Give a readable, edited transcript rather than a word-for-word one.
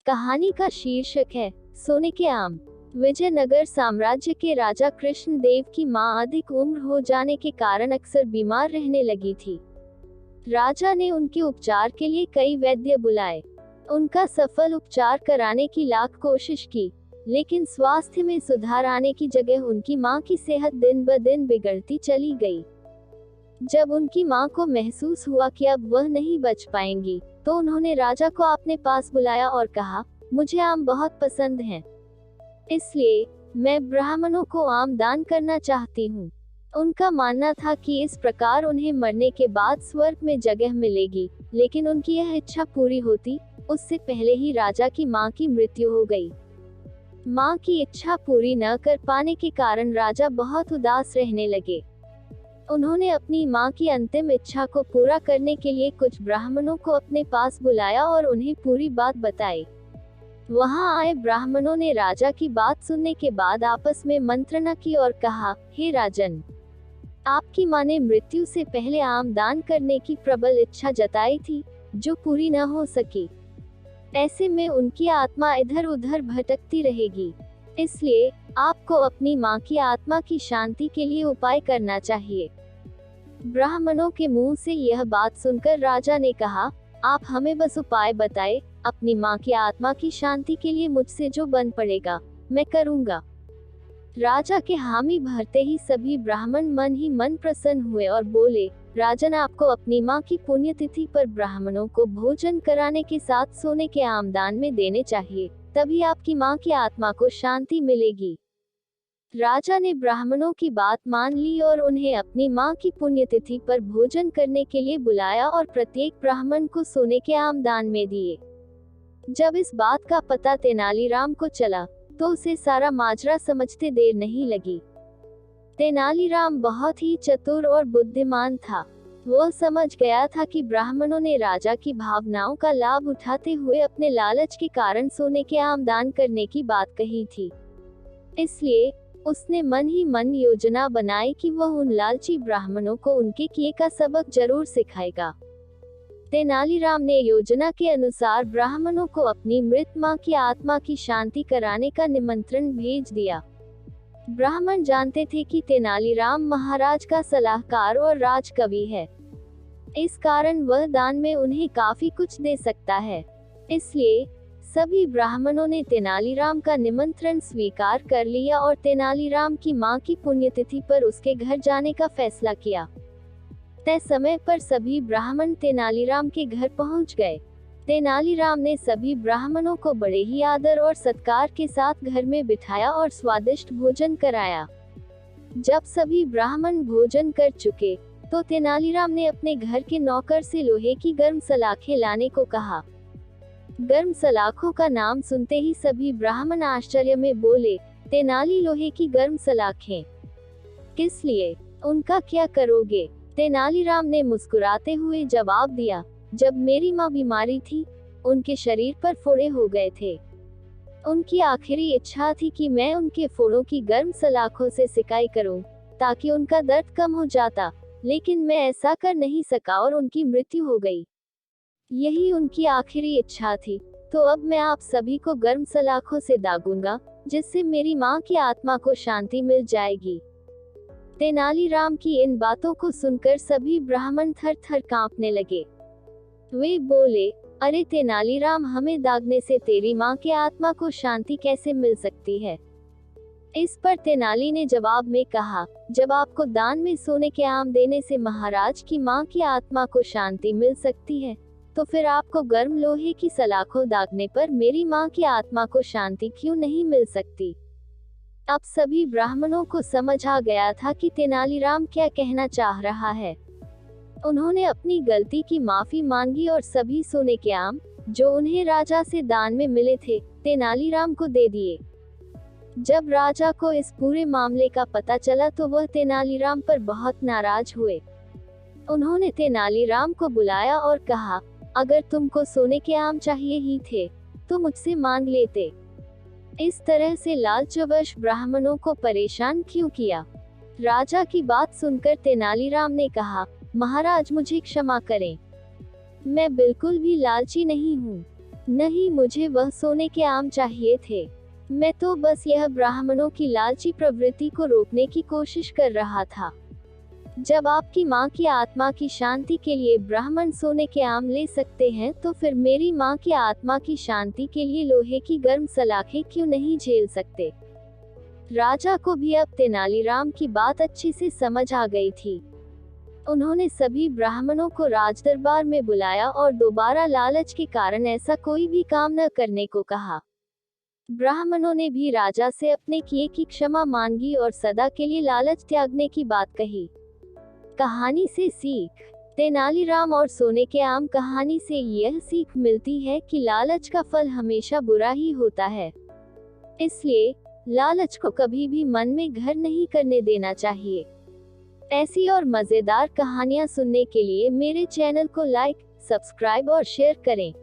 कहानी का शीर्षक है सोने के आम। विजयनगर साम्राज्य के राजा कृष्णदेव की मां अधिक उम्र हो जाने के कारण अक्सर बीमार रहने लगी थी। राजा ने उनके उपचार के लिए कई वैद्य बुलाए। उनका सफल उपचार कराने की लाख कोशिश की, लेकिन स्वास्थ्य में सुधार आने की जगह उनकी मां की सेहत दिन ब दिन बिगड़ती चली गई। जब उनकी मां को महसूस हुआ कि अब वह नहीं बच पाएंगी, तो उन्होंने राजा को अपने पास बुलाया और कहा, मुझे आम बहुत पसंद हैं, इसलिए मैं ब्राह्मणों को आम दान करना चाहती हूँ। उनका मानना था कि इस प्रकार उन्हें मरने के बाद स्वर्ग में जगह मिलेगी, लेकिन उनकी यह इच्छा पूरी होती उससे पहले ही राजा की मां की मृत्यु हो गई। मां की इच्छा पूरी न कर पाने के कारण राजा बहुत उदास रहने लगे। उन्होंने अपनी मां की अंतिम इच्छा को पूरा करने के लिए कुछ ब्राह्मणों को अपने पास बुलाया और उन्हें पूरी बात बताई। वहां आए ब्राह्मणों ने राजा की बात सुनने के बाद आपस में मंत्रणा की और कहा, हे राजन, आपकी मां ने मृत्यु से पहले आम दान करने की प्रबल इच्छा जताई थी, जो पूरी न हो सकी। ऐसे में उनकी आत्मा इधर उधर भटकती रहेगी, इसलिए आपको अपनी मां की आत्मा की शांति के लिए उपाय करना चाहिए। ब्राह्मणों के मुंह से यह बात सुनकर राजा ने कहा, आप हमें बस उपाय बताएं, अपनी मां की आत्मा की शांति के लिए मुझसे जो बन पड़ेगा मैं करूंगा। राजा के हामी भरते ही सभी ब्राह्मण मन ही मन प्रसन्न हुए और बोले, राजन, आपको अपनी मां की पुण्यतिथि पर ब्राह्मणों को भोजन कराने के साथ सोने के आम दान में देने चाहिए, तभी आपकी मां की आत्मा को शांति मिलेगी। राजा ने ब्राह्मणों की बात मान ली और उन्हें अपनी मां की पुण्यतिथि पर भोजन करने के लिए बुलाया और प्रत्येक ब्राह्मण को सोने के आम दान में दिए। जब इस बात का पता तेनालीराम को चला, तो उसे सारा माजरा समझते देर नहीं लगी। तेनालीराम बहुत ही चतुर और बुद्धिमान था। वह समझ गया था कि ब्राह्मणों ने राजा की भावनाओं का लाभ उठाते हुए अपने लालच के कारण सोने के आम दान करने की बात कही थी। इसलिए उसने मन ही मन योजना बनाई कि वह उन लालची ब्राह्मणों को उनके किए का सबक जरूर सिखाएगा। तेनालीराम ने योजना के अनुसार ब्राह्मणों को अपनी मृत मां की आत्मा की शांति कराने का निमंत्रण भेज दिया। ब्राह्मण जानते थे कि तेनालीराम महाराज का सलाहकार और राजकवि है, इस कारण वह दान में उन्हें काफी कुछ दे सकता है। इसलिए सभी ब्राह्मणों ने तेनालीराम का निमंत्रण स्वीकार कर लिया और तेनालीराम की मां की पुण्यतिथि पर उसके घर जाने का फैसला किया। तय समय पर सभी ब्राह्मण तेनालीराम के घर पहुंच गए। तेनालीराम ने सभी ब्राह्मणों को बड़े ही आदर और सत्कार के साथ घर में बिठाया और स्वादिष्ट भोजन कराया। जब सभी ब्राह्मण भोजन कर चुके, तो तेनालीराम ने अपने घर के नौकर से लोहे की गर्म सलाखें लाने को कहा। गर्म सलाखों का नाम सुनते ही सभी ब्राह्मण आश्चर्य में बोले, तेनाली, लोहे की गर्म सलाखें किस लिए? उनका क्या करोगे? तेनालीराम ने मुस्कुराते हुए जवाब दिया, जब मेरी मां बीमारी थी, उनके शरीर पर फोड़े हो गए थे। उनकी आखिरी इच्छा थी कि मैं उनके फोड़ों की गर्म सलाखों से सिकाई करूं, ताकि उनका दर्द कम हो जाता, लेकिन मैं ऐसा कर नहीं सका और उनकी मृत्यु हो गई। यही उनकी आखिरी इच्छा थी, तो अब मैं आप सभी को गर्म सलाखों से दागूंगा, जिससे मेरी मां की आत्मा को शांति मिल जाएगी। तेनालीराम की इन बातों को सुनकर सभी ब्राह्मण थर थर कांपने लगे। वे बोले, अरे तेनालीराम, हमें दागने से तेरी मां की आत्मा को शांति कैसे मिल सकती है? इस पर तेनाली ने जवाब में कहा, जब आपको दान में सोने के आम देने से महाराज की मां की आत्मा को शांति मिल सकती है, तो फिर आपको गर्म लोहे की सलाखों दागने पर मेरी मां की आत्मा को शांति क्यों नहीं मिल सकती? अब सभी ब्राह्मणों को समझ आ गया था कि तेनालीराम क्या कहना चाह रहा है। उन्होंने अपनी गलती की माफी मांगी और सभी सोने के आम, जो उन्हें राजा से दान में मिले थे, तेनालीराम को दे दिए। जब राजा को इस पूरे मामले का पता चला, तो वह तेनालीराम पर बहुत नाराज हुए। उन्होंने तेनालीराम को बुलाया और कहा, अगर तुमको सोने के आम चाहिए ही थे, तो मुझसे मांग लेते। इस तरह से लालचवश ब्राह्मणों को परेशान क्यों किया? राजा की बात सुनकर तेनालीराम ने कहा, महाराज, मुझे क्षमा करें, मैं बिल्कुल भी लालची नहीं हूँ। नहीं, मुझे वह सोने के आम चाहिए थे। मैं तो बस यह ब्राह्मणों की लालची प्रवृत्ति को रोकने की कोशिश कर रहा था। जब आपकी माँ की आत्मा की शांति के लिए ब्राह्मण सोने के आम ले सकते हैं, तो फिर मेरी माँ की आत्मा की शांति के लिए लोहे की गर्म सलाखें क्यों नहीं झेल सकते। राजा को भी अब तेनालीराम की बात अच्छे से समझ आ गई थी। उन्होंने सभी ब्राह्मणों को राजदरबार में बुलाया और दोबारा लालच के कारण ऐसा कोई भी काम न करने को कहा। ब्राह्मणों ने भी राजा से अपने किए की क्षमा मांगी और सदा के लिए लालच त्यागने की बात कही। कहानी से सीख। तेनालीराम और सोने के आम कहानी से यह सीख मिलती है कि लालच का फल हमेशा बुरा ही होता है। इसलिए लालच को कभी भी मन में घर नहीं करने देना चाहिए। ऐसी और मजेदार कहानियां सुनने के लिए मेरे चैनल को लाइक, सब्सक्राइब और शेयर करें।